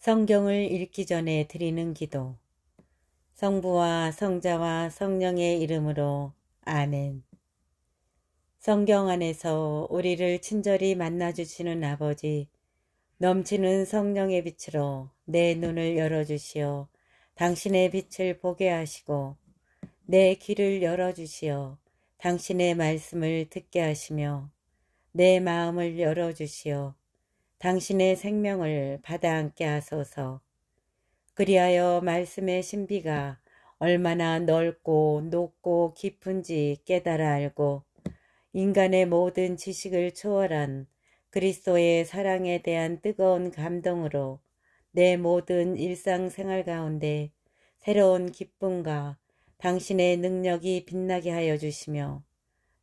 성경을 읽기 전에 드리는 기도. 성부와 성자와 성령의 이름으로 아멘. 성경 안에서 우리를 친절히 만나주시는 아버지, 넘치는 성령의 빛으로 내 눈을 열어주시어 당신의 빛을 보게 하시고, 내 귀를 열어주시어 당신의 말씀을 듣게 하시며, 내 마음을 열어주시어 당신의 생명을 받아 안게 하소서. 그리하여 말씀의 신비가 얼마나 넓고 높고 깊은지 깨달아 알고 인간의 모든 지식을 초월한 그리스도의 사랑에 대한 뜨거운 감동으로 내 모든 일상생활 가운데 새로운 기쁨과 당신의 능력이 빛나게 하여 주시며,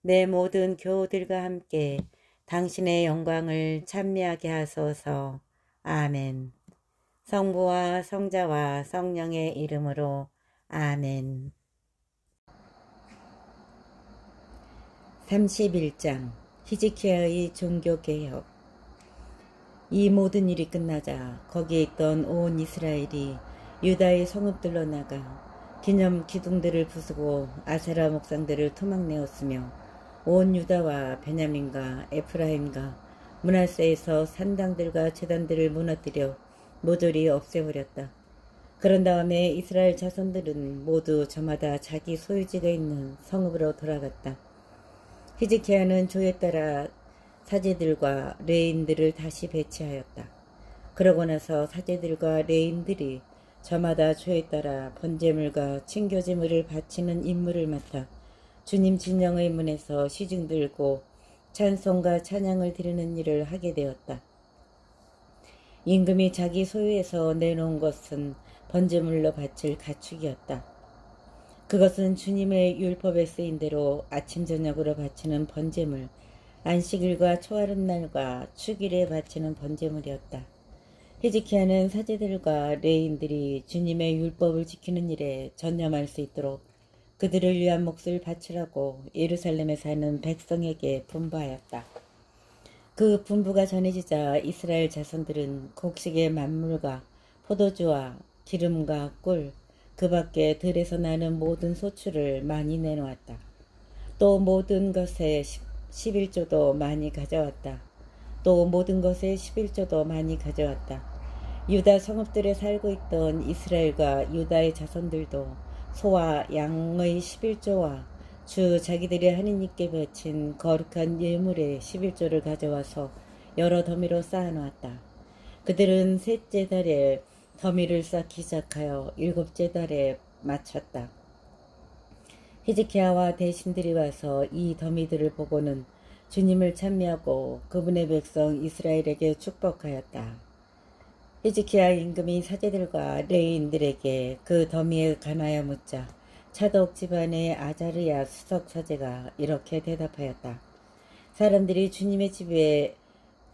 내 모든 교우들과 함께 당신의 영광을 찬미하게 하소서. 아멘. 성부와 성자와 성령의 이름으로 아멘. 31장 히즈키야의 종교개혁. 이 모든 일이 끝나자 거기에 있던 온 이스라엘이 유다의 성읍들로 나가 기념 기둥들을 부수고 아세라 목상들을 토막내었으며, 온 유다와 베냐민과 에프라임과 므낫세에서 산당들과 제단들을 무너뜨려 모조리 없애버렸다. 그런 다음에 이스라엘 자손들은 모두 저마다 자기 소유지가 있는 성읍으로 돌아갔다. 히즈키야는 조에 따라 사제들과 레인들을 다시 배치하였다. 그러고 나서 사제들과 레인들이 저마다 조에 따라 번제물과 친교제물을 바치는 임무를 맡아 주님 진영의 문에서 시중 들고 찬송과 찬양을 드리는 일을 하게 되었다. 임금이 자기 소유에서 내놓은 것은 번제물로 바칠 가축이었다. 그것은 주님의 율법에 쓰인 대로 아침 저녁으로 바치는 번제물, 안식일과 초하룻날과 축일에 바치는 번제물이었다. 히즈키야는 사제들과 레인들이 주님의 율법을 지키는 일에 전념할 수 있도록 그들을 위한 몫을 바치라고 예루살렘에 사는 백성에게 분부하였다. 그 분부가 전해지자 이스라엘 자손들은 곡식의 만물과 포도주와 기름과 꿀, 그 밖에 들에서 나는 모든 소출을 많이 내놓았다. 또 모든 것에 11조도 많이 가져왔다. 또 모든 것에 11조도 많이 가져왔다. 유다 성읍들에 살고 있던 이스라엘과 유다의 자손들도 소와 양의 11조와 주 자기들이 하느님께 바친 거룩한 예물의 11조를 가져와서 여러 더미로 쌓아놓았다. 그들은 셋째 달에 더미를 쌓기 시작하여 일곱째 달에 마쳤다. 히즈키야와 대신들이 와서 이 더미들을 보고는 주님을 찬미하고 그분의 백성 이스라엘에게 축복하였다. 히즈키야 임금이 사제들과 레인들에게 그 더미에 관하여 묻자 차독 집안의 아자르야 수석 사제가 이렇게 대답하였다. 사람들이 주님의 집에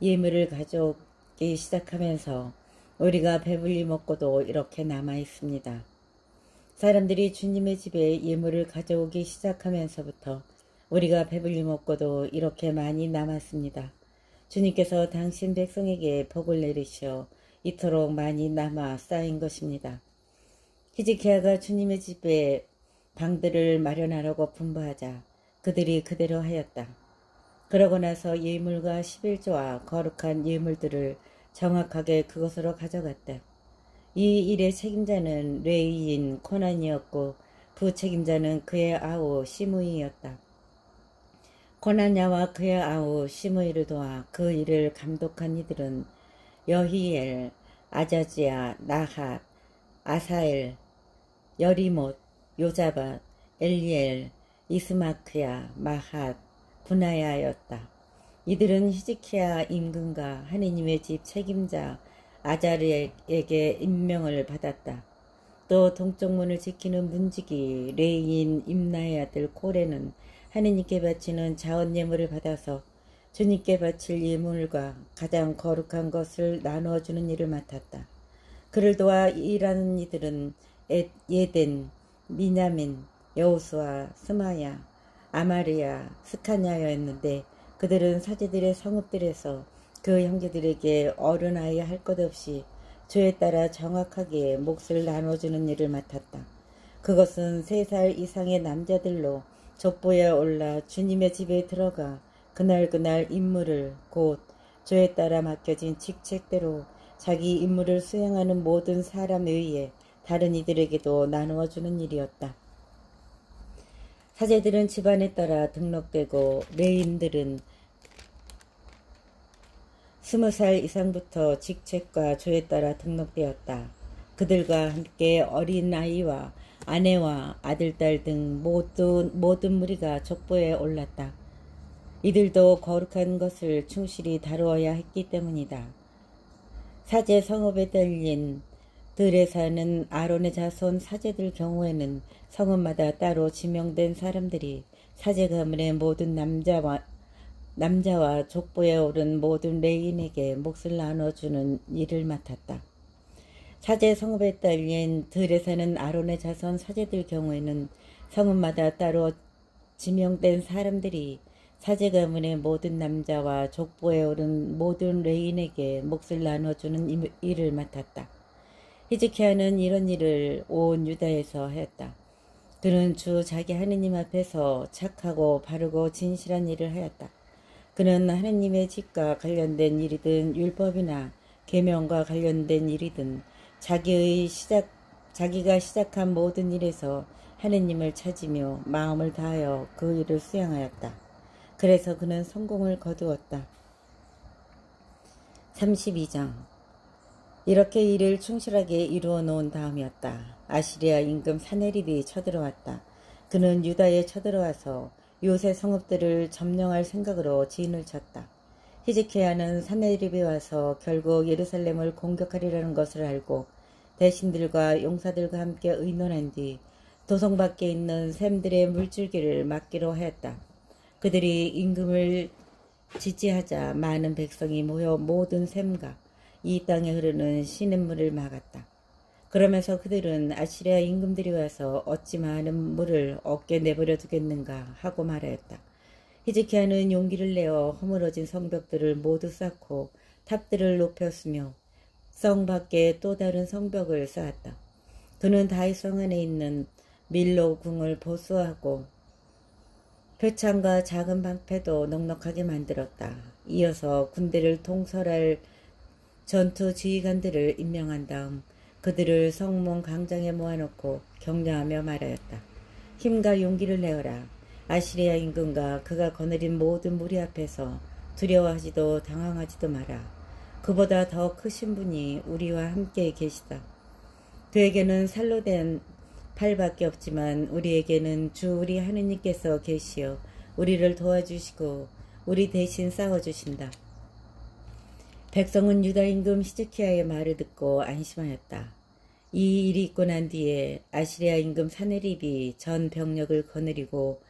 예물을 가져오기 시작하면서 우리가 배불리 먹고도 이렇게 남아 있습니다. 사람들이 주님의 집에 예물을 가져오기 시작하면서부터 우리가 배불리 먹고도 이렇게 많이 남았습니다. 주님께서 당신 백성에게 복을 내리시어 이토록 많이 남아 쌓인 것입니다. 히즈키야가 주님의 집에 방들을 마련하라고 분부하자 그들이 그대로 하였다. 그러고 나서 예물과 11조와 거룩한 예물들을 정확하게 그것으로 가져갔다. 이 일의 책임자는 레위인 코난이었고 부책임자는 그의 아우 시므이였다. 코난야와 그의 아우 시므이를 도와 그 일을 감독한 이들은 여히엘, 아자지야, 나핫, 아사엘, 여리못, 요자밧, 엘리엘, 이스마크야, 마핫, 분하야였다. 이들은 히즈키야 임금과 하느님의 집 책임자 아자르에게 임명을 받았다. 또 동쪽문을 지키는 문지기 레이인 임나의 아들 코레는 하느님께 바치는 자원 예물을 받아서 주님께 바칠 예물과 가장 거룩한 것을 나누어주는 일을 맡았다. 그를 도와 일하는 이들은 예덴, 미냐민, 여호수아, 스마야, 아마리아, 스카냐였는데 그들은 사제들의 성읍들에서 그 형제들에게 어른아이 할 것 없이 죄에 따라 정확하게 몫을 나눠주는 일을 맡았다. 그것은 3살 이상의 남자들로 족보에 올라 주님의 집에 들어가 그날 임무를 곧 죄에 따라 맡겨진 직책대로 자기 임무를 수행하는 모든 사람 외에 다른 이들에게도 나누어 주는 일이었다. 사제들은 집안에 따라 등록되고 레인들은 20살 이상부터 직책과 조에 따라 등록되었다. 그들과 함께 어린아이와 아내와 아들딸 등 모든 무리가 족보에 올랐다. 이들도 거룩한 것을 충실히 다루어야 했기 때문이다. 사제 성읍에 달린 들에 사는 아론의 자손 사제들 경우에는 성읍마다 따로 지명된 사람들이 사제 가문의 모든 남자와 족보에 오른 모든 레인에게 몫을 나눠주는 일을 맡았다. 사제 성읍에 딸린 들에 사는 아론의 자손 사제들 경우에는 성읍마다 따로 지명된 사람들이 사제 가문의 모든 남자와 족보에 오른 모든 레인에게 몫을 나눠주는 일을 맡았다. 히즈키야는 이런 일을 온 유다에서 하였다. 그는 주 자기 하느님 앞에서 착하고 바르고 진실한 일을 하였다. 그는 하느님의 집과 관련된 일이든 율법이나 계명과 관련된 일이든 자기가 시작한 모든 일에서 하느님을 찾으며 마음을 다하여 그 일을 수행하였다. 그래서 그는 성공을 거두었다. 32장. 이렇게 일을 충실하게 이루어 놓은 다음이었다. 아시리아 임금 사네립이 쳐들어왔다. 그는 유다에 쳐들어와서 요새 성읍들을 점령할 생각으로 진을 쳤다. 히즈키야는 사네립이 와서 결국 예루살렘을 공격하리라는 것을 알고 대신들과 용사들과 함께 의논한 뒤 도성 밖에 있는 샘들의 물줄기를 막기로 하였다. 그들이 임금을 지지하자 많은 백성이 모여 모든 샘과 이 땅에 흐르는 시냇물을 막았다. 그러면서 그들은 아시리아 임금들이 와서 어찌 많은 물을 어깨 내버려 두겠는가 하고 말하였다. 히즈키야는 용기를 내어 허물어진 성벽들을 모두 쌓고 탑들을 높였으며 성 밖에 또 다른 성벽을 쌓았다. 그는 다윗성 안에 있는 밀로 궁을 보수하고 표창과 작은 방패도 넉넉하게 만들었다. 이어서 군대를 통솔할 전투 지휘관들을 임명한 다음 그들을 성문 광장에 모아놓고 격려하며 말하였다. 힘과 용기를 내어라. 아시리아 임금과 그가 거느린 모든 무리 앞에서 두려워하지도 당황하지도 마라. 그보다 더 크신 분이 우리와 함께 계시다. 그에게는 살로 된 팔밖에 없지만 우리에게는 주 우리 하느님께서 계시어 우리를 도와주시고 우리 대신 싸워주신다. 백성은 유다 임금 히즈키야의 말을 듣고 안심하였다. 이 일이 있고 난 뒤에 아시리아 임금 사네립이 전 병력을 거느리고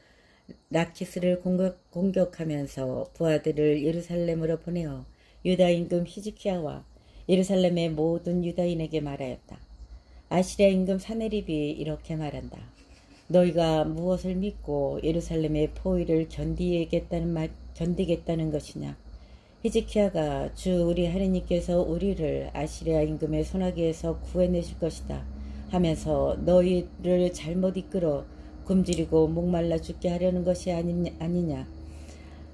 라키스를 공격하면서 부하들을 예루살렘으로 보내어 유다 임금 히즈키야와 예루살렘의 모든 유다인에게 말하였다. 아시리아 임금 사네립이 이렇게 말한다. 너희가 무엇을 믿고 예루살렘의 포위를 견디겠다는 것이냐? 히즈키야가 주 우리 하느님께서 우리를 아시리아 임금의 손아귀에서 구해내실 것이다 하면서 너희를 잘못 이끌어 굶주리고 목말라 죽게 하려는 것이 아니냐.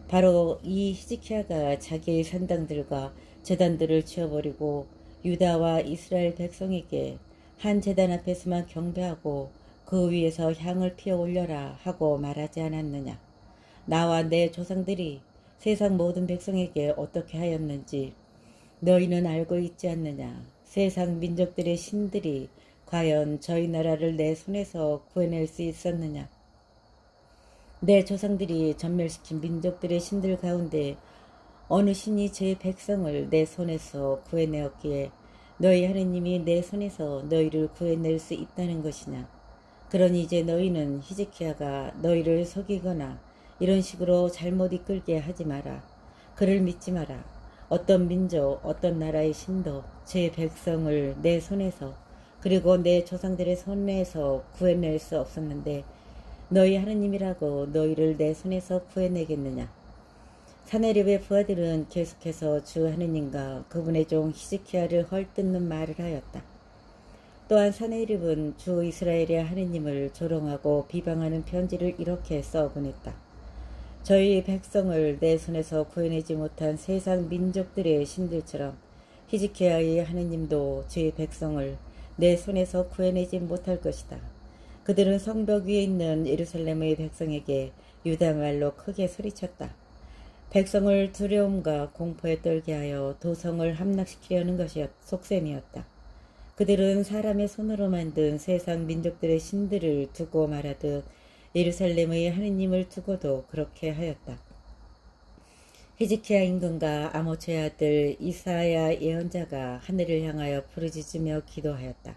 바로 이 히즈키야가 자기의 산당들과 제단들을 치워버리고 유다와 이스라엘 백성에게 한 제단 앞에서만 경배하고 그 위에서 향을 피워 올려라 하고 말하지 않았느냐. 나와 내 조상들이 세상 모든 백성에게 어떻게 하였는지 너희는 알고 있지 않느냐. 세상 민족들의 신들이 과연 저희 나라를 내 손에서 구해낼 수 있었느냐. 내 조상들이 전멸시킨 민족들의 신들 가운데 어느 신이 제 백성을 내 손에서 구해내었기에 너희 하느님이 내 손에서 너희를 구해낼 수 있다는 것이냐. 그러니 이제 너희는 히즈키야가 너희를 속이거나 이런 식으로 잘못 이끌게 하지 마라. 그를 믿지 마라. 어떤 민족, 어떤 나라의 신도 제 백성을 내 손에서 그리고 내 조상들의 손에서 구해낼 수 없었는데 너희 하느님이라고 너희를 내 손에서 구해내겠느냐. 사내립의 부하들은 계속해서 주 하느님과 그분의 종 히즈키야를 헐뜯는 말을 하였다. 또한 사내립은 주 이스라엘의 하느님을 조롱하고 비방하는 편지를 이렇게 써보냈다. 저희 백성을 내 손에서 구해내지 못한 세상 민족들의 신들처럼 히즈키야의 하느님도 저희 백성을 내 손에서 구해내지 못할 것이다. 그들은 성벽 위에 있는 예루살렘의 백성에게 유다 말로 크게 소리쳤다. 백성을 두려움과 공포에 떨게 하여 도성을 함락시키려는 것이 속셈이었다. 그들은 사람의 손으로 만든 세상 민족들의 신들을 두고 말하듯 예루살렘의 하느님을 두고도 그렇게 하였다. 히즈키야 임금과 아모츠의 아들 이사야 예언자가 하늘을 향하여 부르짖으며 기도하였다.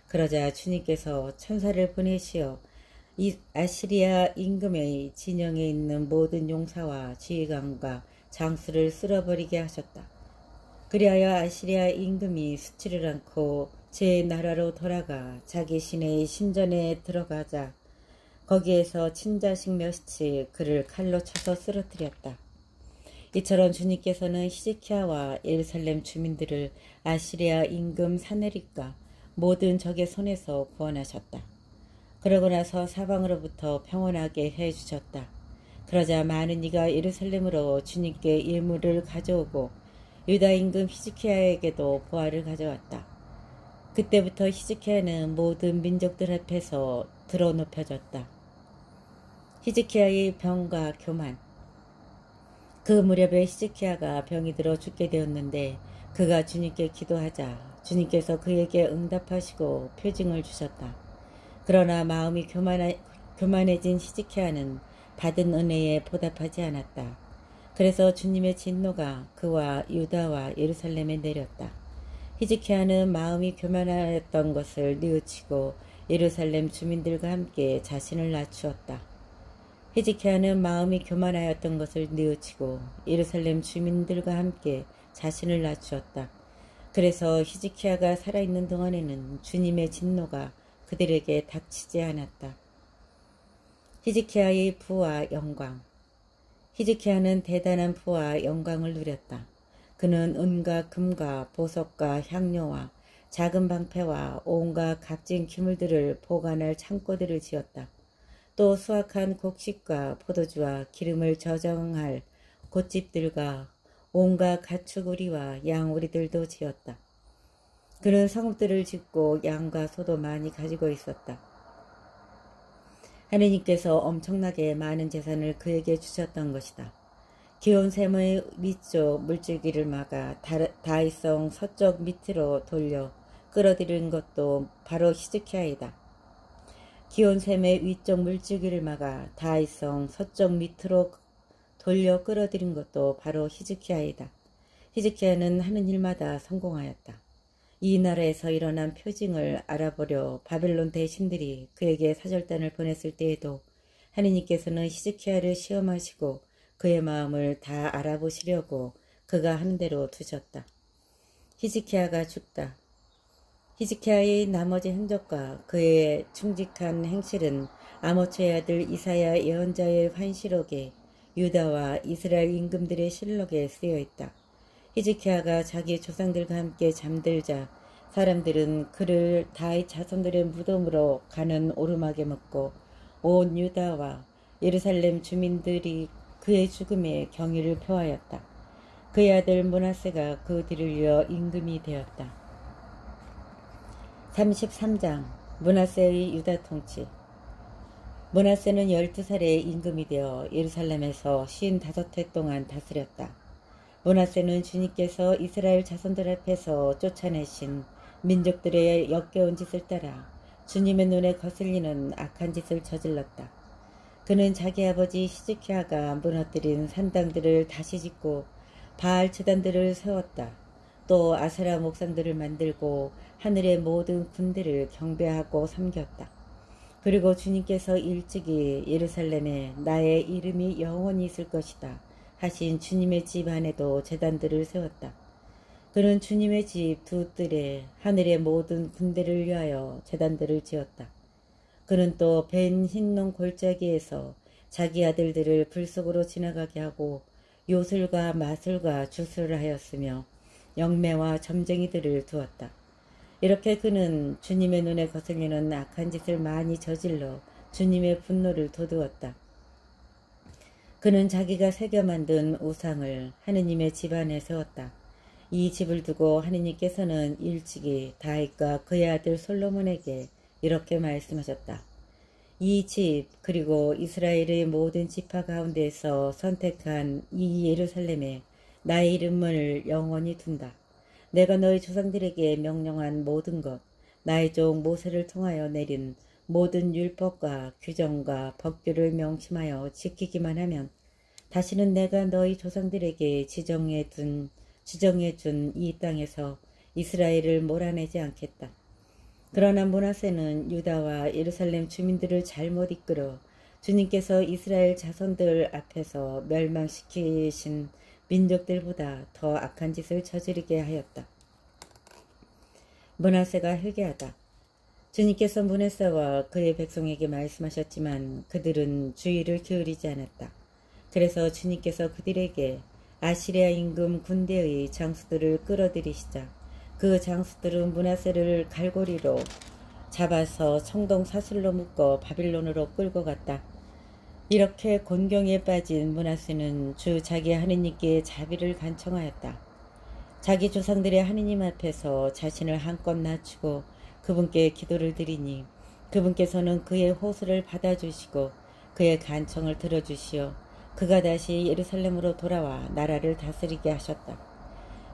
그러자 주님께서 천사를 보내시어 아시리아 임금의 진영에 있는 모든 용사와 지휘관과 장수를 쓸어버리게 하셨다. 그리하여 아시리아 임금이 수치를 않고 제 나라로 돌아가 자기 시내의 신전에 들어가자 거기에서 친자식 몇이 그를 칼로 쳐서 쓰러뜨렸다. 이처럼 주님께서는 히즈키야와 예루살렘 주민들을 아시리아 임금 사네립과 모든 적의 손에서 구원하셨다. 그러고 나서 사방으로부터 평온하게 해주셨다. 그러자 많은 이가 예루살렘으로 주님께 예물을 가져오고 유다 임금 히즈키야에게도 보화를 가져왔다. 그때부터 히즈키야는 모든 민족들 앞에서 드러눕혀졌다. 히즈키야의 병과 교만. 그 무렵에 히즈키야가 병이 들어 죽게 되었는데 그가 주님께 기도하자 주님께서 그에게 응답하시고 표징을 주셨다. 그러나 마음이 교만해진 히즈키야는 받은 은혜에 보답하지 않았다. 그래서 주님의 진노가 그와 유다와 예루살렘에 내렸다. 히즈키야는 마음이 교만하였던 것을 뉘우치고 예루살렘 주민들과 함께 자신을 낮추었다. 히즈키야는 마음이 교만하였던 것을 뉘우치고 예루살렘 주민들과 함께 자신을 낮추었다. 그래서 히즈키야가 살아있는 동안에는 주님의 진노가 그들에게 닥치지 않았다. 히즈키야의 부와 영광. 히즈키야는 대단한 부와 영광을 누렸다. 그는 은과 금과 보석과 향료와 작은 방패와 온갖 값진 기물들을 보관할 창고들을 지었다. 또 수확한 곡식과 포도주와 기름을 저장할 곶집들과 온갖 가축우리와 양우리들도 지었다. 그는 성읍들을 짓고 양과 소도 많이 가지고 있었다. 하느님께서 엄청나게 많은 재산을 그에게 주셨던 것이다. 기온샘의 위쪽 물줄기를 막아 다윗성 서쪽 밑으로 돌려 끌어들인 것도 바로 히즈키야이다. 기온샘의 위쪽 물줄기를 막아 다윗성 서쪽 밑으로 돌려 끌어들인 것도 바로 히즈키야이다. 히즈키야는 하는 일마다 성공하였다. 이 나라에서 일어난 표징을 알아보려 바벨론 대신들이 그에게 사절단을 보냈을 때에도 하느님께서는 히즈키야를 시험하시고 그의 마음을 다 알아보시려고 그가 하는 대로 두셨다. 히즈키야가 죽다. 히즈키야의 나머지 행적과 그의 충직한 행실은 아모츠의 아들 이사야 예언자의 환시록에 유다와 이스라엘 임금들의 실록에 쓰여있다. 히즈키야가 자기 조상들과 함께 잠들자 사람들은 그를 다윗 자손들의 무덤으로 가는 오르막에 묻고 온 유다와 예루살렘 주민들이 그의 죽음에 경의를 표하였다. 그의 아들 므낫세가 그 뒤를 이어 임금이 되었다. 33장 므낫세의 유다 통치. 므낫세는 12살에 임금이 되어 예루살렘에서 55해 동안 다스렸다. 므낫세는 주님께서 이스라엘 자손들 앞에서 쫓아내신 민족들의 역겨운 짓을 따라 주님의 눈에 거슬리는 악한 짓을 저질렀다. 그는 자기 아버지 히즈키야가 무너뜨린 산당들을 다시 짓고 바알 제단들을 세웠다. 또 아세라 목상들을 만들고 하늘의 모든 군대를 경배하고 섬겼다. 그리고 주님께서 일찍이 예루살렘에 나의 이름이 영원히 있을 것이다 하신 주님의 집 안에도 제단들을 세웠다. 그는 주님의 집 두 뜰에 하늘의 모든 군대를 위하여 제단들을 지었다. 그는 또 벤 흰농 골짜기에서 자기 아들들을 불 속으로 지나가게 하고 요술과 마술과 주술을 하였으며 영매와 점쟁이들을 두었다. 이렇게 그는 주님의 눈에 거슬리는 악한 짓을 많이 저질러 주님의 분노를 돋우었다. 그는 자기가 새겨 만든 우상을 하느님의 집 안에 세웠다. 이 집을 두고 하느님께서는 일찍이 다윗과 그의 아들 솔로몬에게 이렇게 말씀하셨다. 이 집 그리고 이스라엘의 모든 지파 가운데서 선택한 이 예루살렘에 나의 이름을 영원히 둔다. 내가 너희 조상들에게 명령한 모든 것, 나의 종 모세를 통하여 내린 모든 율법과 규정과 법규를 명심하여 지키기만 하면 다시는 내가 너희 조상들에게 지정해 준 이 땅에서 이스라엘을 몰아내지 않겠다. 그러나 므낫세는 유다와 예루살렘 주민들을 잘못 이끌어 주님께서 이스라엘 자손들 앞에서 멸망시키신 민족들보다 더 악한 짓을 저지르게 하였다. 므낫세가 회개하다. 주님께서 므낫세와 그의 백성에게 말씀하셨지만 그들은 주의를 기울이지 않았다. 그래서 주님께서 그들에게 아시리아 임금 군대의 장수들을 끌어들이시자 그 장수들은 므낫세를 갈고리로 잡아서 청동 사슬로 묶어 바빌론으로 끌고 갔다. 이렇게 곤경에 빠진 므낫세는 주 자기 하느님께 자비를 간청하였다. 자기 조상들의 하느님 앞에서 자신을 한껏 낮추고 그분께 기도를 드리니 그분께서는 그의 호소를 받아주시고 그의 간청을 들어주시어 그가 다시 예루살렘으로 돌아와 나라를 다스리게 하셨다.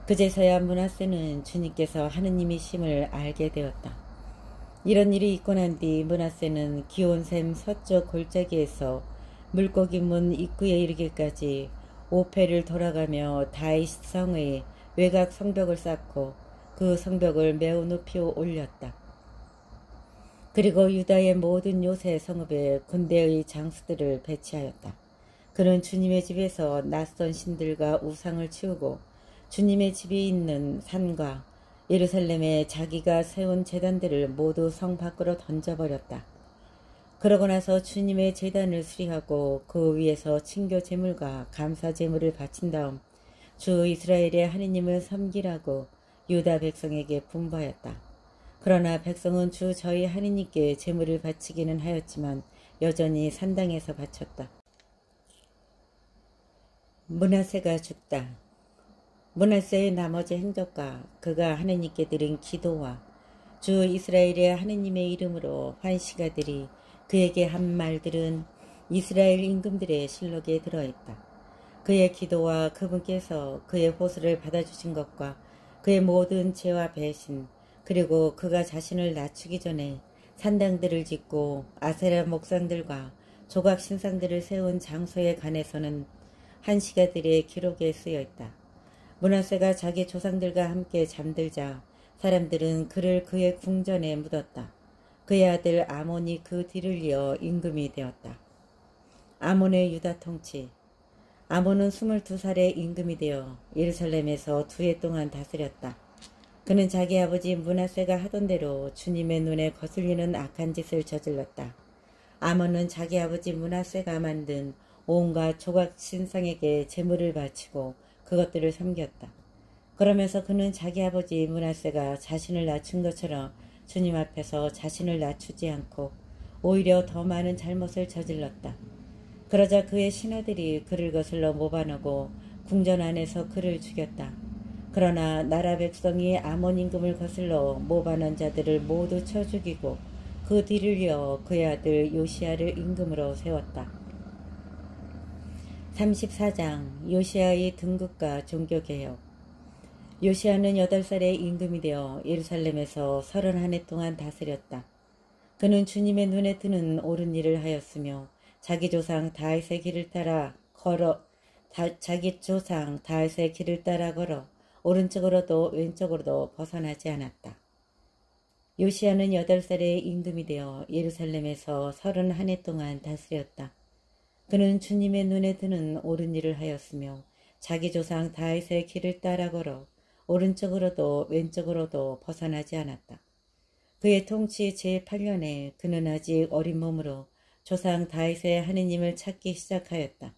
그제서야 므낫세는 주님께서 하느님이심을 알게 되었다. 이런 일이 있고 난 뒤 므낫세는 기온샘 서쪽 골짜기에서 물고기 문 입구에 이르기까지 오페를 돌아가며 다윗 성의 외곽 성벽을 쌓고 그 성벽을 매우 높이 올렸다. 그리고 유다의 모든 요새 성읍에 군대의 장수들을 배치하였다. 그는 주님의 집에서 낯선 신들과 우상을 치우고 주님의 집이 있는 산과 예루살렘에 자기가 세운 제단들을 모두 성 밖으로 던져버렸다. 그러고 나서 주님의 제단을 수리하고 그 위에서 친교 제물과 감사 제물을 바친 다음 주 이스라엘의 하느님을 섬기라고 유다 백성에게 분부하였다. 그러나 백성은 주 저희 하느님께 제물을 바치기는 하였지만 여전히 산당에서 바쳤다. 므낫세가 죽다. 므낫세의 나머지 행적과 그가 하느님께 드린 기도와 주 이스라엘의 하느님의 이름으로 환시가들이 그에게 한 말들은 이스라엘 임금들의 실록에 들어있다. 그의 기도와 그분께서 그의 호소를 받아주신 것과 그의 모든 죄와 배신 그리고 그가 자신을 낮추기 전에 산당들을 짓고 아세라 목상들과 조각 신상들을 세운 장소에 관해서는 한시가들의 기록에 쓰여있다. 므낫세가 자기 조상들과 함께 잠들자 사람들은 그를 그의 궁전에 묻었다. 그의 아들 아몬이 그 뒤를 이어 임금이 되었다. 아몬의 유다 통치. 아몬은 22살에 임금이 되어 예루살렘에서 2해 동안 다스렸다. 그는 자기 아버지 므낫세가 하던 대로 주님의 눈에 거슬리는 악한 짓을 저질렀다. 아몬은 자기 아버지 므낫세가 만든 온갖 조각 신상에게 제물을 바치고 그것들을 섬겼다. 그러면서 그는 자기 아버지 므낫세가 자신을 낮춘 것처럼 주님 앞에서 자신을 낮추지 않고 오히려 더 많은 잘못을 저질렀다. 그러자 그의 신하들이 그를 거슬러 모반하고 궁전 안에서 그를 죽였다. 그러나 나라 백성이 아몬 임금을 거슬러 모반한 자들을 모두 쳐 죽이고 그 뒤를 이어 그의 아들 요시야를 임금으로 세웠다. 34장 요시야의 등극과 종교개혁. 요시야는 8살에 임금이 되어 예루살렘에서 31해 동안 다스렸다. 그는 주님의 눈에 드는 옳은 일을 하였으며 자기 조상 다윗의 길을 따라 걸어 오른쪽으로도 왼쪽으로도 벗어나지 않았다. 요시야는 8살에 임금이 되어 예루살렘에서 31해 동안 다스렸다. 그는 주님의 눈에 드는 옳은 일을 하였으며 자기 조상 다윗의 길을 따라 걸어 오른쪽으로도 왼쪽으로도 벗어나지 않았다. 그의 통치 제8년에 그는 아직 어린 몸으로 조상 다윗의 하느님을 찾기 시작하였다.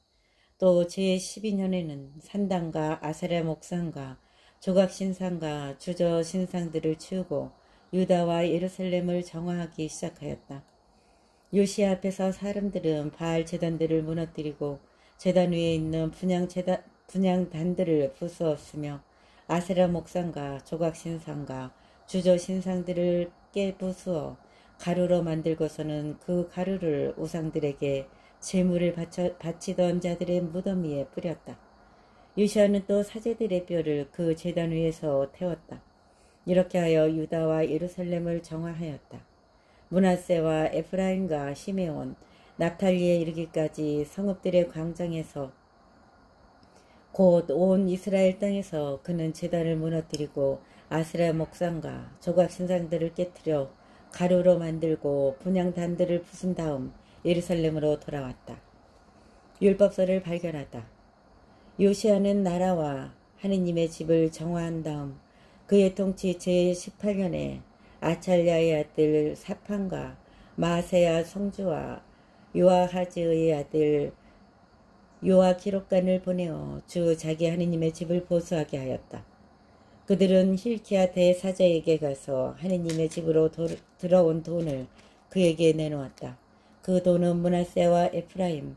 또 제12년에는 산당과 아세라 목상과 조각신상과 주저신상들을 치우고 유다와 예루살렘을 정화하기 시작하였다. 요시야 앞에서 사람들은 바알 제단들을 무너뜨리고 제단 위에 있는 분향단들을 부수었으며 아세라 목상과 조각신상과 주저신상들을 깨부수어 가루로 만들고서는 그 가루를 우상들에게 제물을 바치던 자들의 무덤 위에 뿌렸다. 요시야는 또 사제들의 뼈를 그 제단 위에서 태웠다. 이렇게 하여 유다와 예루살렘을 정화하였다. 므낫세와 에프라임과 시메온, 납탈리에 이르기까지 성읍들의 광장에서 곧 온 이스라엘 땅에서 그는 제단을 무너뜨리고 아스라 목상과 조각 신상들을 깨뜨려 가루로 만들고 분향단들을 부순 다음 예루살렘으로 돌아왔다. 율법서를 발견하다. 요시야는 나라와 하느님의 집을 정화한 다음 그의 통치 제18년에 아찰랴의 아들 사판과 마세야 성주와 요아하즈의 아들 요아 기록관을 보내어 주 자기 하느님의 집을 보수하게 하였다. 그들은 힐키야 대사자에게 가서 하느님의 집으로 들어온 돈을 그에게 내놓았다. 그 돈은 므낫세와 에프라임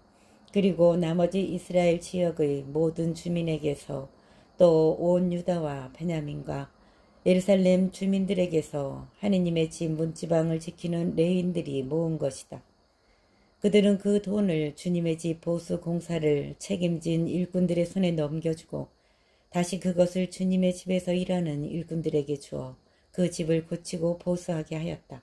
그리고 나머지 이스라엘 지역의 모든 주민에게서 또 온 유다와 베냐민과 예루살렘 주민들에게서 하느님의 집 문지방을 지키는 레인들이 모은 것이다. 그들은 그 돈을 주님의 집 보수 공사를 책임진 일꾼들의 손에 넘겨주고 다시 그것을 주님의 집에서 일하는 일꾼들에게 주어 그 집을 고치고 보수하게 하였다.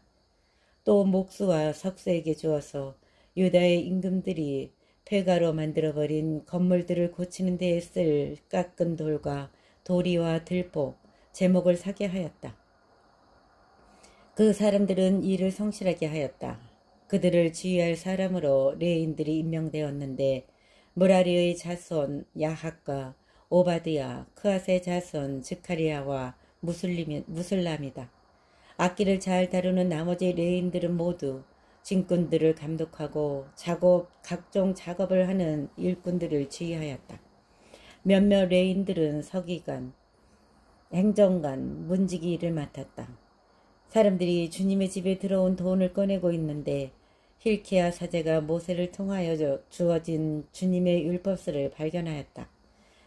또 목수와 석수에게 주어서 유다의 임금들이 폐가로 만들어버린 건물들을 고치는 데에 쓸 깎은 돌과 도리와 들보, 제목을 사게 하였다. 그 사람들은 일을 성실하게 하였다. 그들을 지휘할 사람으로 레인들이 임명되었는데 무라리의 자손 야학과 오바드야, 크앗의 자손 즈카리아와 무술람이다. 악기를 잘 다루는 나머지 레인들은 모두 진꾼들을 감독하고 각종 작업을 하는 일꾼들을 지휘하였다. 몇몇 레인들은 서기관, 행정관, 문지기 일을 맡았다. 사람들이 주님의 집에 들어온 돈을 꺼내고 있는데 힐키야 사제가 모세를 통하여 주어진 주님의 율법서를 발견하였다.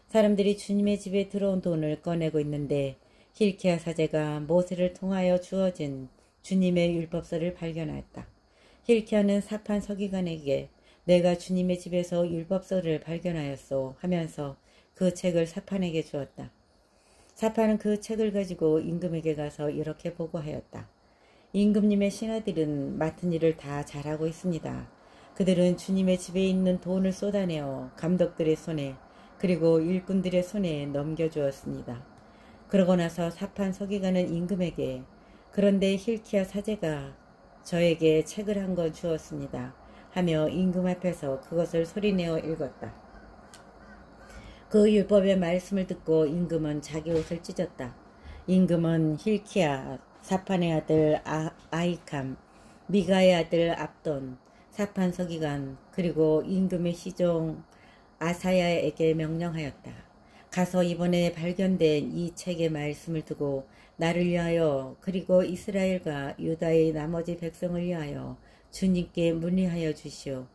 사람들이 주님의 집에 들어온 돈을 꺼내고 있는데 힐키야 사제가 모세를 통하여 주어진 주님의 율법서를 발견하였다. 힐키야는 사판 서기관에게 내가 주님의 집에서 율법서를 발견하였소 하면서 그 책을 사판에게 주었다. 사판은 그 책을 가지고 임금에게 가서 이렇게 보고하였다. 임금님의 신하들은 맡은 일을 다 잘하고 있습니다. 그들은 주님의 집에 있는 돈을 쏟아내어 감독들의 손에 그리고 일꾼들의 손에 넘겨주었습니다. 그러고 나서 사판 서기관은 임금에게 그런데 힐키야 사제가 저에게 책을 한 권 주었습니다 하며 임금 앞에서 그것을 소리내어 읽었다. 그 율법의 말씀을 듣고 임금은 자기 옷을 찢었다. 임금은 힐키야, 사판의 아들 아이캄, 미가의 아들 압돈, 사판 서기관 그리고 임금의 시종 아사야에게 명령하였다. 가서 이번에 발견된 이 책의 말씀을 두고 나를 위하여 그리고 이스라엘과 유다의 나머지 백성을 위하여 주님께 문의하여 주시오.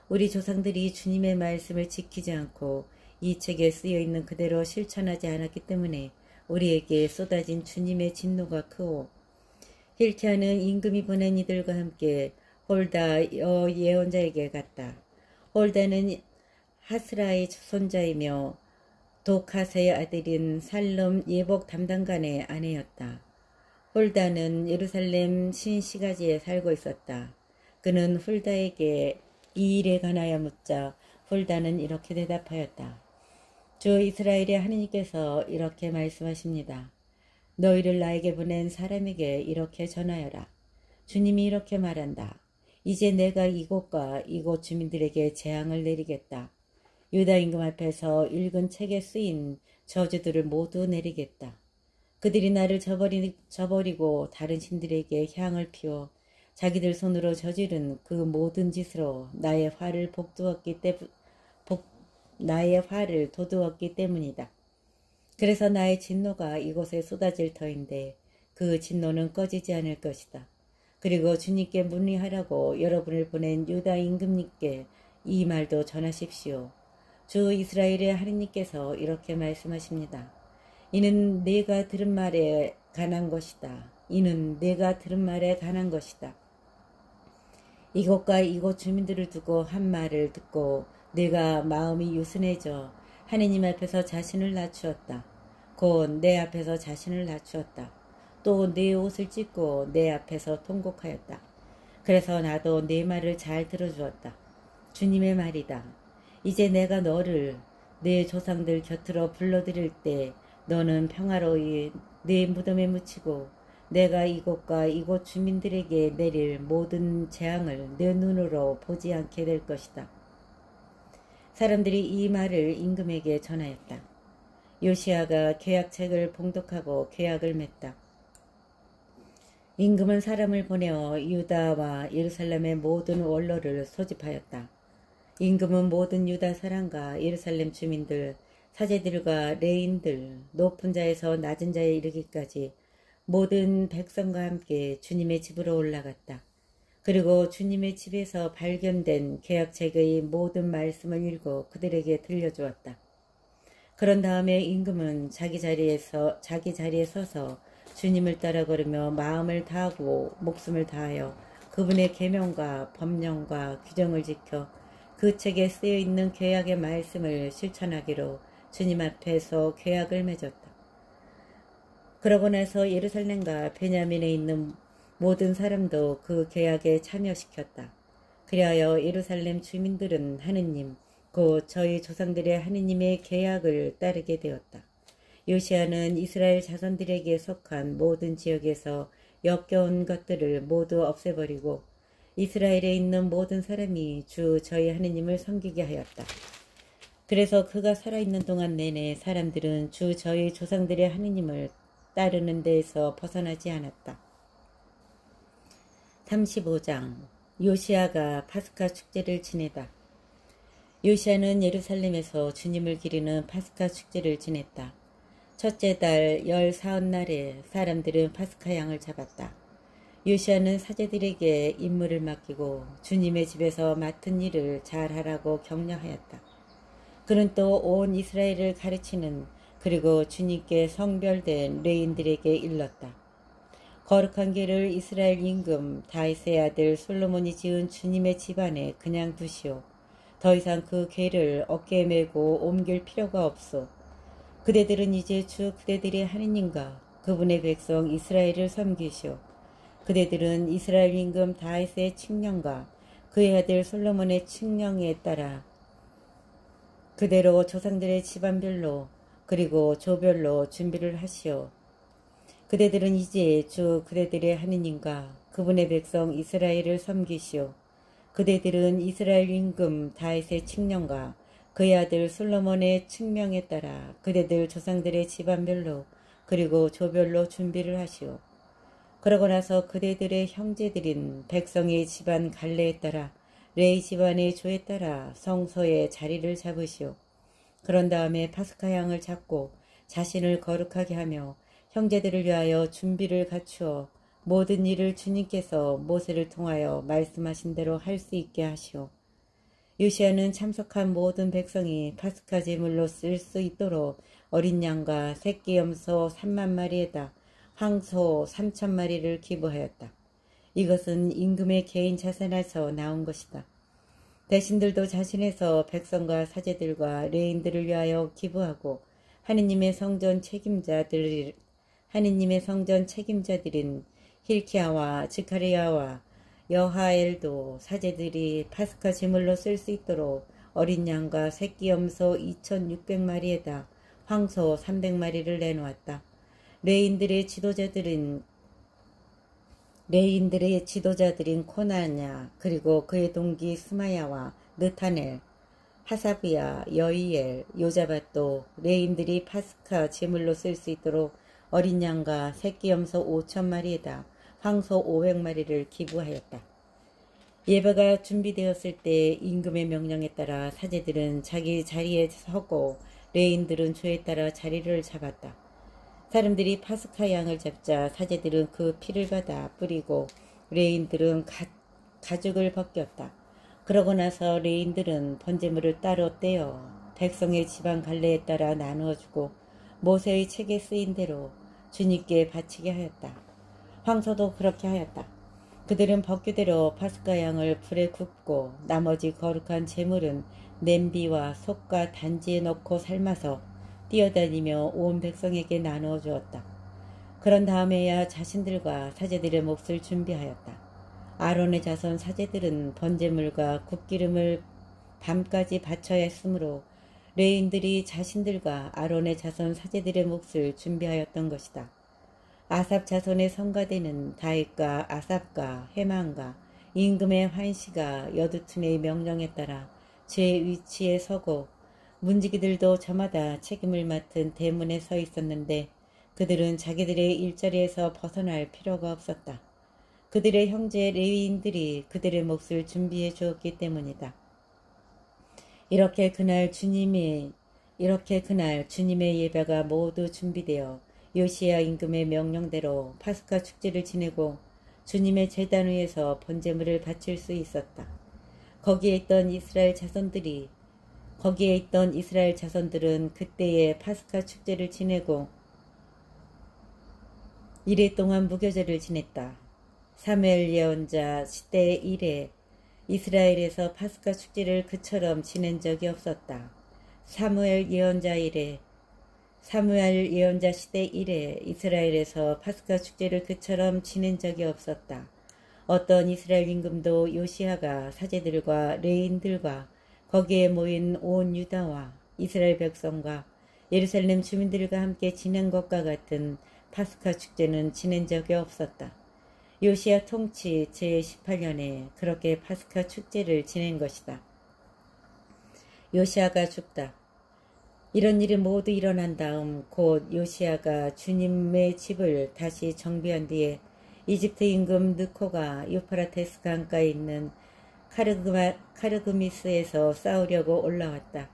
우리 조상들이 주님의 말씀을 지키지 않고 이 책에 쓰여있는 그대로 실천하지 않았기 때문에 우리에게 쏟아진 주님의 진노가 크오. 힐키야는 임금이 보낸 이들과 함께 홀다 예언자에게 갔다. 홀다는 하스라의 손자이며 도카세의 아들인 살름 예복 담당관의 아내였다. 홀다는 예루살렘 신시가지에 살고 있었다. 그는 홀다에게 이 일에 관하여 묻자 홀다는 이렇게 대답하였다. 주 이스라엘의 하느님께서 이렇게 말씀하십니다. 너희를 나에게 보낸 사람에게 이렇게 전하여라. 주님이 이렇게 말한다. 이제 내가 이곳과 이곳 주민들에게 재앙을 내리겠다. 유다 임금 앞에서 읽은 책에 쓰인 저주들을 모두 내리겠다. 그들이 나를 저버리고 다른 신들에게 향을 피워 자기들 손으로 저지른 그 모든 짓으로 나의 화를 나의 화를 도두었기 때문이다. 그래서 나의 진노가 이곳에 쏟아질 터인데 그 진노는 꺼지지 않을 것이다. 그리고 주님께 문의하라고 여러분을 보낸 유다 임금님께 이 말도 전하십시오. 주 이스라엘의 하느님께서 이렇게 말씀하십니다. 이는 내가 들은 말에 관한 것이다. 이는 내가 들은 말에 관한 것이다. 이곳과 이곳 주민들을 두고 한 말을 듣고 내가 마음이 유순해져 하느님 앞에서 자신을 낮추었다. 곧 내 앞에서 자신을 낮추었다. 또 내 옷을 찢고 내 앞에서 통곡하였다. 그래서 나도 내 말을 잘 들어주었다. 주님의 말이다. 이제 내가 너를 내 조상들 곁으로 불러들일 때 너는 평화로이 내 무덤에 묻히고 내가 이곳과 이곳 주민들에게 내릴 모든 재앙을 내 눈으로 보지 않게 될 것이다. 사람들이 이 말을 임금에게 전하였다. 요시야가 계약책을 봉독하고 계약을 맺다. 임금은 사람을 보내어 유다와 예루살렘의 모든 원로를 소집하였다. 임금은 모든 유다 사람과 예루살렘 주민들, 사제들과 레인들, 높은 자에서 낮은 자에 이르기까지 모든 백성과 함께 주님의 집으로 올라갔다. 그리고 주님의 집에서 발견된 계약책의 모든 말씀을 읽고 그들에게 들려주었다. 그런 다음에 임금은 자기 자리에 서서 주님을 따라 걸으며 마음을 다하고 목숨을 다하여 그분의 계명과 법령과 규정을 지켜 그 책에 쓰여 있는 계약의 말씀을 실천하기로 주님 앞에서 계약을 맺었다. 그러고 나서 예루살렘과 베냐민에 있는 모든 사람도 그 계약에 참여시켰다. 그리하여 예루살렘 주민들은 하느님, 곧 저희 조상들의 하느님의 계약을 따르게 되었다. 요시야는 이스라엘 자손들에게 속한 모든 지역에서 역겨운 것들을 모두 없애버리고 이스라엘에 있는 모든 사람이 주 저희 하느님을 섬기게 하였다. 그래서 그가 살아있는 동안 내내 사람들은 주 저희 조상들의 하느님을 따르는 데에서 벗어나지 않았다. 35장 요시야가 파스카 축제를 지내다. 요시야는 예루살렘에서 주님을 기리는 파스카 축제를 지냈다. 첫째 달 14날에 사람들은 파스카 양을 잡았다. 요시야는 사제들에게 임무를 맡기고 주님의 집에서 맡은 일을 잘하라고 격려하였다. 그는 또 온 이스라엘을 가르치는 그리고 주님께 성별된 레인들에게 일렀다. 거룩한 궤를 이스라엘 임금 다윗의 아들 솔로몬이 지은 주님의 집안에 그냥 두시오. 더 이상 그 궤를 어깨에 메고 옮길 필요가 없소. 그대들은 이제 주 그대들의 하느님과 그분의 백성 이스라엘을 섬기시오. 그대들은 이스라엘 임금 다윗의 칙령과 그의 아들 솔로몬의 칙령에 따라 그대로 조상들의 집안별로 그리고 조별로 준비를 하시오. 그대들은 이제 주 그대들의 하느님과 그분의 백성 이스라엘을 섬기시오. 그대들은 이스라엘 임금 다윗의 칙령과 그의 아들 솔로몬의 칙명에 따라 그대들 조상들의 집안별로 그리고 조별로 준비를 하시오. 그러고 나서 그대들의 형제들인 백성의 집안 갈래에 따라 레이 집안의 조에 따라 성소에 자리를 잡으시오. 그런 다음에 파스카 양을 잡고 자신을 거룩하게 하며 형제들을 위하여 준비를 갖추어 모든 일을 주님께서 모세를 통하여 말씀하신 대로 할 수 있게 하시오. 요시야는 참석한 모든 백성이 파스카 제물로 쓸 수 있도록 어린 양과 새끼 염소 3만 마리에다 황소 3천 마리를 기부하였다. 이것은 임금의 개인 자산에서 나온 것이다. 대신들도 자신에서 백성과 사제들과 레인들을 위하여 기부하고 하느님의 성전 책임자들인 힐키야와 지카리야와 여하엘도 사제들이 파스카 제물로 쓸 수 있도록 어린 양과 새끼 염소 2,600마리에다 황소 300마리를 내놓았다. 레인들의 지도자들인 코나냐 그리고 그의 동기 스마야와 느타넬, 하사비야, 여이엘, 요자밧도 레인들이 파스카 제물로 쓸 수 있도록 어린 양과 새끼 염소 5,000마리에다 황소 500마리를 기부하였다. 예배가 준비되었을 때 임금의 명령에 따라 사제들은 자기 자리에 서고 레인들은 조에 따라 자리를 잡았다. 사람들이 파스카 양을 잡자 사제들은 그 피를 받아 뿌리고 레인들은 가죽을 벗겼다. 그러고 나서 레인들은 번제물을 따로 떼어 백성의 지방 갈래에 따라 나누어주고 모세의 책에 쓰인 대로 주님께 바치게 하였다. 황소도 그렇게 하였다. 그들은 법규대로 파스카 양을 불에 굽고 나머지 거룩한 제물은 냄비와 솥과 단지에 넣고 삶아서 뛰어다니며 온 백성에게 나누어 주었다. 그런 다음에야 자신들과 사제들의 몫을 준비하였다. 아론의 자손 사제들은 번제물과 굽기름을 밤까지 바쳐야 했으므로 레인들이 자신들과 아론의 자손 사제들의 몫을 준비하였던 것이다. 아삽 자손의 성가대는 다윗과 아삽과 헤만과 임금의 환시가 여두tum의 명령에 따라 제 위치에 서고 문지기들도 저마다 책임을 맡은 대문에 서 있었는데 그들은 자기들의 일자리에서 벗어날 필요가 없었다. 그들의 형제 레위인들이 그들의 몫을 준비해 주었기 때문이다. 이렇게 그날 주님의 예배가 모두 준비되어 요시야 임금의 명령대로 파스카 축제를 지내고 주님의 제단 위에서 번제물을 바칠 수 있었다. 거기에 있던 이스라엘 자손들은 그때의 파스카 축제를 지내고 이래 동안 무교절을 지냈다. 사무엘 예언자 시대 이래 이스라엘에서 파스카 축제를 그처럼 지낸 적이 없었다. 사무엘 예언자 시대 이래 이스라엘에서 파스카 축제를 그처럼 지낸 적이 없었다. 어떤 이스라엘 임금도 요시야가 사제들과 레인들과 거기에 모인 온 유다와 이스라엘 백성과 예루살렘 주민들과 함께 지낸 것과 같은 파스카 축제는 지낸 적이 없었다. 요시야 통치 제18년에 그렇게 파스카 축제를 지낸 것이다. 요시야가 죽다. 이런 일이 모두 일어난 다음 곧 요시야가 주님의 집을 다시 정비한 뒤에 이집트 임금 느코가 유프라테스 강가에 있는 카르그미스에서 싸우려고 올라왔다.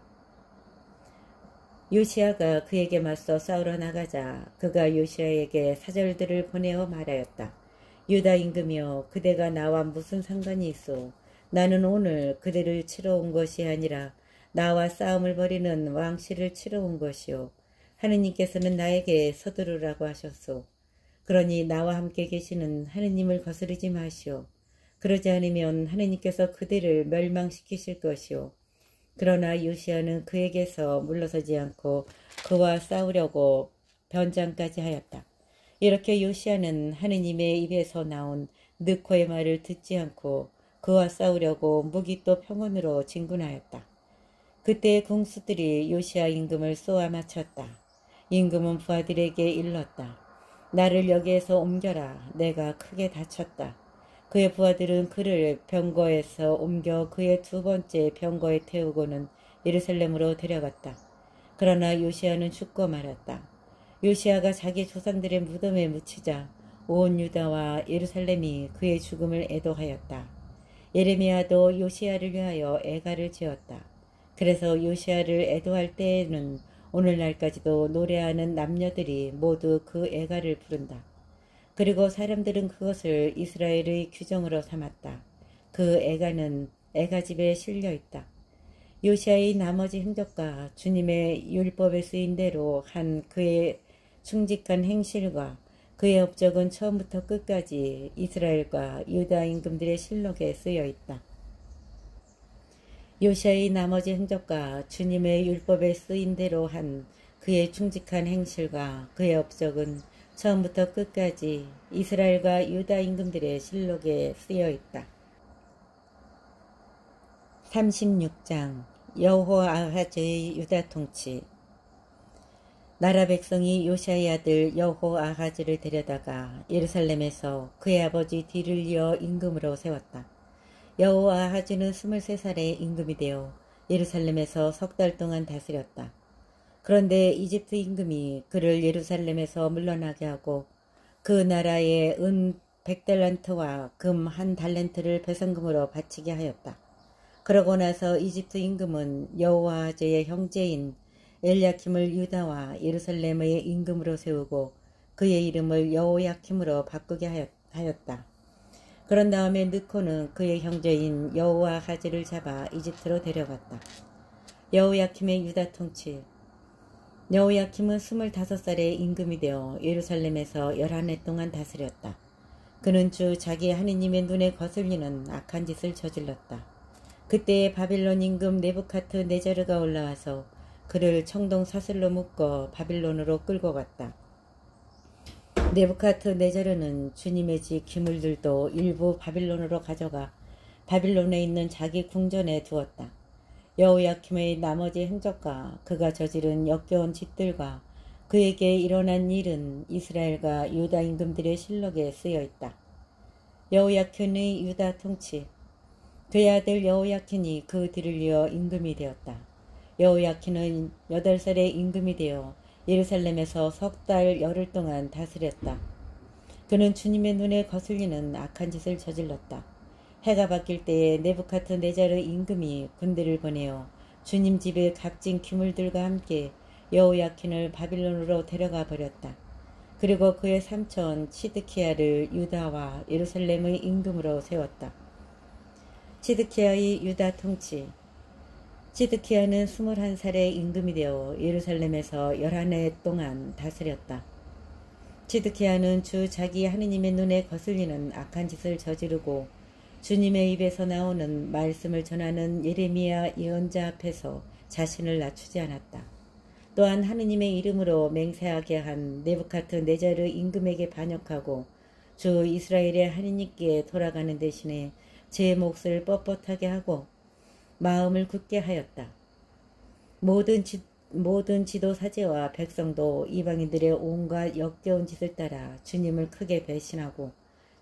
요시야가 그에게 맞서 싸우러 나가자 그가 요시야에게 사절들을 보내어 말하였다. 유다 임금이여, 그대가 나와 무슨 상관이 있소? 나는 오늘 그대를 치러 온 것이 아니라 나와 싸움을 벌이는 왕실을 치러 온 것이요. 하느님께서는 나에게 서두르라고 하셨소. 그러니 나와 함께 계시는 하느님을 거스르지 마시오. 그러지 않으면 하느님께서 그대를 멸망시키실 것이오. 그러나 요시야는 그에게서 물러서지 않고 그와 싸우려고 변장까지 하였다. 이렇게 요시야는 하느님의 입에서 나온 느코의 말을 듣지 않고 그와 싸우려고 무기또 평원으로 진군하였다. 그때 궁수들이 요시야 임금을 쏘아 맞췄다. 임금은 부하들에게 일렀다. 나를 여기에서 옮겨라. 내가 크게 다쳤다. 그의 부하들은 그를 병거에서 옮겨 그의 두 번째 병거에 태우고는 예루살렘으로 데려갔다. 그러나 요시야는 죽고 말았다. 요시야가 자기 조상들의 무덤에 묻히자 온 유다와 예루살렘이 그의 죽음을 애도하였다. 예레미야도 요시야를 위하여 애가를 지었다. 그래서 요시야를 애도할 때에는 오늘날까지도 노래하는 남녀들이 모두 그 애가를 부른다. 그리고 사람들은 그것을 이스라엘의 규정으로 삼았다. 그 애가는 애가집에 실려있다. 요시야의 나머지 행적과 주님의 율법에 쓰인 대로 한 그의 충직한 행실과 그의 업적은 처음부터 끝까지 이스라엘과 유다 임금들의 실록에 쓰여있다. 요시야의 나머지 행적과 주님의 율법에 쓰인 대로 한 그의 충직한 행실과 그의 업적은 처음부터 끝까지 이스라엘과 유다 임금들의 실록에 쓰여있다. 36장 여호아하즈의 유다 통치. 나라 백성이 요시야의 아들 여호아하즈를 데려다가 예루살렘에서 그의 아버지 뒤를 이어 임금으로 세웠다. 여호아하즈는 23살에 임금이 되어 예루살렘에서 3달 동안 다스렸다. 그런데 이집트 임금이 그를 예루살렘에서 물러나게 하고 그 나라의 100달란트와 금 1달란트를 배상금으로 바치게 하였다. 그러고 나서 이집트 임금은 여호아하즈의 형제인 엘야킴을 유다와 예루살렘의 임금으로 세우고 그의 이름을 여호야킴으로 바꾸게 하였다. 그런 다음에 느코는 그의 형제인 여호아하즈를 잡아 이집트로 데려갔다. 여호야킴의 유다 통치. 여호야킴은 25살의 임금이 되어 예루살렘에서 11해 동안 다스렸다. 그는 주 자기 하느님의 눈에 거슬리는 악한 짓을 저질렀다. 그때에 바빌론 임금 네부카드네자르가 올라와서 그를 청동 사슬로 묶어 바빌론으로 끌고 갔다. 네부카드네자르는 주님의 집 기물들도 일부 바빌론으로 가져가 바빌론에 있는 자기 궁전에 두었다. 여호야킴의 나머지 행적과 그가 저지른 역겨운 짓들과 그에게 일어난 일은 이스라엘과 유다 임금들의 실록에 쓰여 있다. 여호야킨의 유다 통치. 그의 아들 여호야킨이 그 뒤를 이어 임금이 되었다. 여호야킨은 8살의 임금이 되어 예루살렘에서 3달 열흘 동안 다스렸다. 그는 주님의 눈에 거슬리는 악한 짓을 저질렀다. 해가 바뀔 때에 네부카드네자르 임금이 군대를 보내어 주님 집의 값진 기물들과 함께 여호야킨을 바빌론으로 데려가 버렸다. 그리고 그의 삼촌 시드키야를 유다와 예루살렘의 임금으로 세웠다. 시드키야의 유다 통치. 시드키야는 21살의 임금이 되어 예루살렘에서 11해 동안 다스렸다. 시드키야는 주 자기 하느님의 눈에 거슬리는 악한 짓을 저지르고 주님의 입에서 나오는 말씀을 전하는 예레미야 예언자 앞에서 자신을 낮추지 않았다. 또한 하느님의 이름으로 맹세하게 한 네부카드네자르 임금에게 반역하고 주 이스라엘의 하느님께 돌아가는 대신에 제 몫을 뻣뻣하게 하고 마음을 굳게 하였다. 모든 지도사제와 백성도 이방인들의 온갖 역겨운 짓을 따라 주님을 크게 배신하고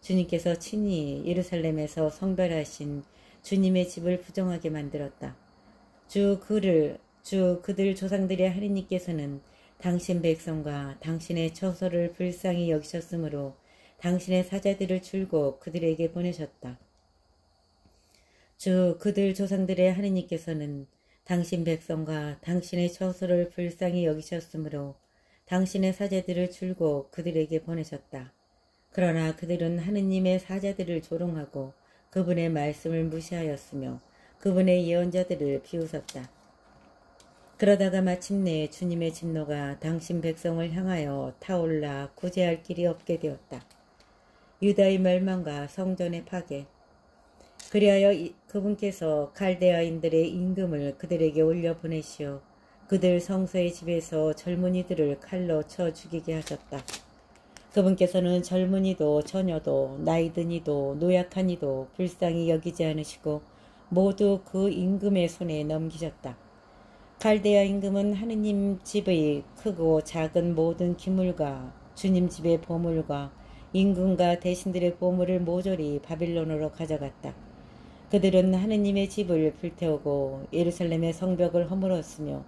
주님께서 친히 예루살렘에서 성별하신 주님의 집을 부정하게 만들었다. 그들 조상들의 하느님께서는 당신 백성과 당신의 처소를 불쌍히 여기셨으므로 당신의 사자들을 줄곧 그들에게 보내셨다. 그들 조상들의 하느님께서는 당신 백성과 당신의 처소를 불쌍히 여기셨으므로 당신의 사자들을 줄곧 그들에게 보내셨다. 그러나 그들은 하느님의 사자들을 조롱하고 그분의 말씀을 무시하였으며 그분의 예언자들을 비웃었다. 그러다가 마침내 주님의 진노가 당신 백성을 향하여 타올라 구제할 길이 없게 되었다. 유다의 멸망과 성전의 파괴. 그리하여 그분께서 갈대아인들의 임금을 그들에게 올려보내시어 그들 성소의 집에서 젊은이들을 칼로 쳐 죽이게 하셨다. 그분께서는 젊은이도 처녀도 나이든 이도 노약한 이도 불쌍히 여기지 않으시고 모두 그 임금의 손에 넘기셨다. 갈대아 임금은 하느님 집의 크고 작은 모든 기물과 주님 집의 보물과 임금과 대신들의 보물을 모조리 바빌론으로 가져갔다. 그들은 하느님의 집을 불태우고 예루살렘의 성벽을 허물었으며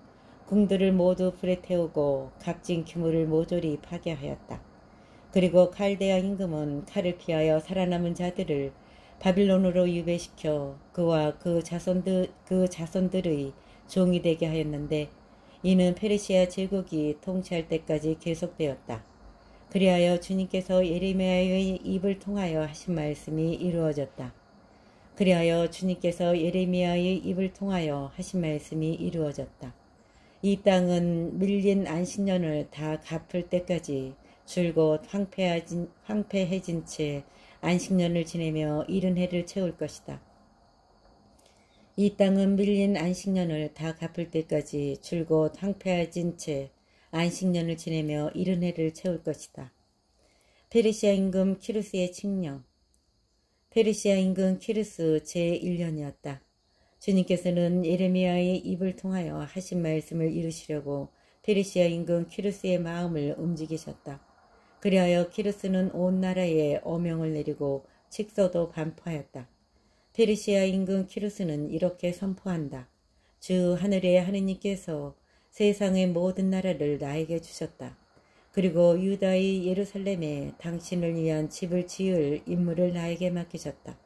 궁들을 모두 불에 태우고 값진 기물을 모조리 파괴하였다. 그리고 칼데아 임금은 칼을 피하여 살아남은 자들을 바빌론으로 유배시켜 그와 그 자손들의 종이 되게 하였는데 이는 페르시아 제국이 통치할 때까지 계속되었다. 그리하여 주님께서 예레미야의 입을 통하여 하신 말씀이 이루어졌다. 이 땅은 밀린 안식년을 다 갚을 때까지 줄곧 황폐해진 채 안식년을 지내며 70해를 채울 것이다. 이 땅은 밀린 안식년을 다 갚을 때까지 줄곧 황폐해진 채 안식년을 지내며 70해를 채울 것이다. 페르시아 임금 키루스의 칙령. 페르시아 임금 키루스 제1년이었다. 주님께서는 예레미야의 입을 통하여 하신 말씀을 이루시려고 페르시아 임금 키루스의 마음을 움직이셨다. 그리하여 키루스는 온 나라에 어명을 내리고 칙서도 반포하였다. 페르시아 임금 키루스는 이렇게 선포한다. 주 하늘의 하느님께서 세상의 모든 나라를 나에게 주셨다. 그리고 유다의 예루살렘에 당신을 위한 집을 지을 임무를 나에게 맡기셨다.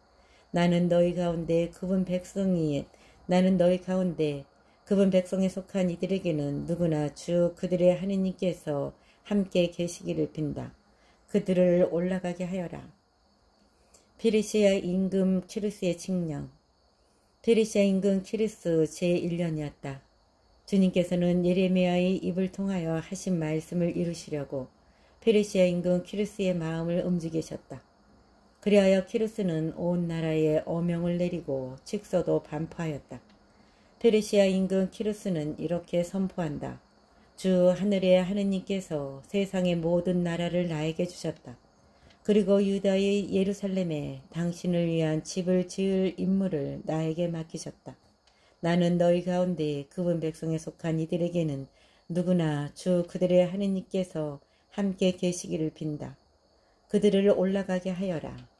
나는 너희 가운데 그분 백성에 속한 이들에게는 누구나 주 그들의 하느님께서 함께 계시기를 빈다. 그들을 올라가게 하여라. 페르시아 임금 키루스의 칙령. 페르시아 임금 키루스 제1년이었다. 주님께서는 예레미야의 입을 통하여 하신 말씀을 이루시려고 페르시아 임금 키루스의 마음을 움직이셨다. 그리하여 키루스는 온 나라에 어명을 내리고 칙서도 반포하였다. 페르시아 임금 키루스는 이렇게 선포한다. 주 하늘의 하느님께서 세상의 모든 나라를 나에게 주셨다. 그리고 유다의 예루살렘에 당신을 위한 집을 지을 임무를 나에게 맡기셨다. 나는 너희 가운데 그분 백성에 속한 이들에게는 누구나 주 그들의 하느님께서 함께 계시기를 빈다. 그들을 올라가게 하여라.